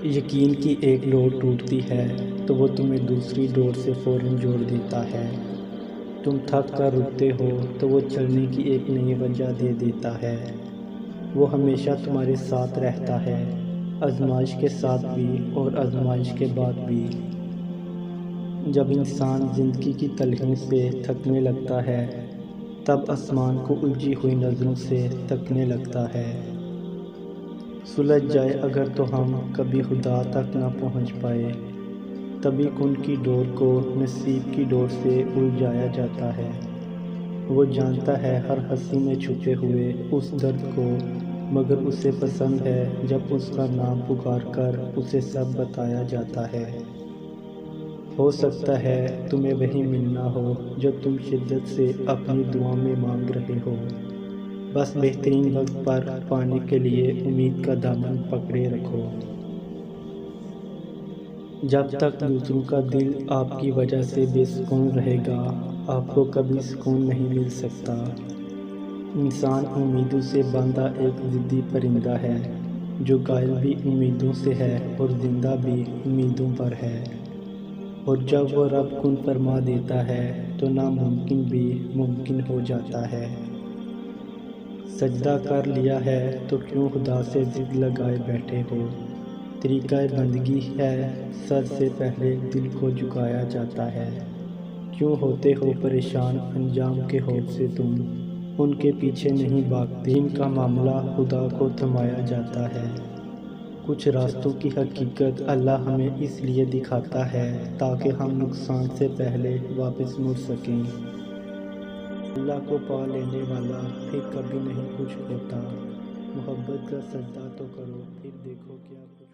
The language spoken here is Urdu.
یقین کی ایک ڈور ٹوٹتی ہے تو وہ تمہیں دوسری ڈور سے فوراً جوڑ دیتا ہے۔ تم تھک کر رکتے ہو تو وہ چلنے کی ایک نئی وجہ دے دیتا ہے۔ وہ ہمیشہ تمہارے ساتھ رہتا ہے، آزمائش کے ساتھ بھی اور آزمائش کے بعد بھی۔ جب انسان زندگی کی تلخیوں سے تھکنے لگتا ہے تب آسمان کو الجھی ہوئی نظروں سے تکنے لگتا ہے۔ سلجھ جائے اگر تو ہم کبھی خدا تک نہ پہنچ پائے، تبھی کن کی ڈور کو نصیب کی ڈور سے الجھایا جاتا ہے۔ وہ جانتا ہے ہر ہنسی میں چھپے ہوئے اس درد کو، مگر اسے پسند ہے جب اس کا نام پکار کر اسے سب بتایا جاتا ہے۔ ہو سکتا ہے تمہیں وہی ملنا ہو جو تم شدت سے اپنی دعاؤں میں مانگ رہے ہو، بس بہترین وقت پر پانے کے لیے امید کا دامن پکڑے رکھو۔ جب تک دوسروں کا دل آپ کی وجہ سے بے سکون رہے گا، آپ کو کبھی سکون نہیں مل سکتا۔ انسان امیدوں سے باندھا ایک ضدی پرندہ ہے جو غائب بھی امیدوں سے ہے اور زندہ بھی امیدوں پر ہے، اور جب وہ رب کن فرما دیتا ہے تو ناممکن بھی ممکن ہو جاتا ہے۔ سجدہ کر لیا ہے تو کیوں خدا سے ضد لگائے بیٹھے ہو؟ طریقہ بندگی ہے سر سے پہلے دل کو جھکایا جاتا ہے۔ کیوں ہوتے ہو پریشان انجام کے خوف سے تم؟ ان کے پیچھے نہیں بھاگتے جن کا معاملہ خدا کو تھمایا جاتا ہے۔ کچھ راستوں کی حقیقت اللہ ہمیں اس لیے دکھاتا ہے تاکہ ہم نقصان سے پہلے واپس مڑ سکیں۔ اللہ کو پا لینے والا پھر کبھی نہیں کچھ ہوتا۔ محبت کا سجدہ تو کرو، پھر دیکھو کیا کچھ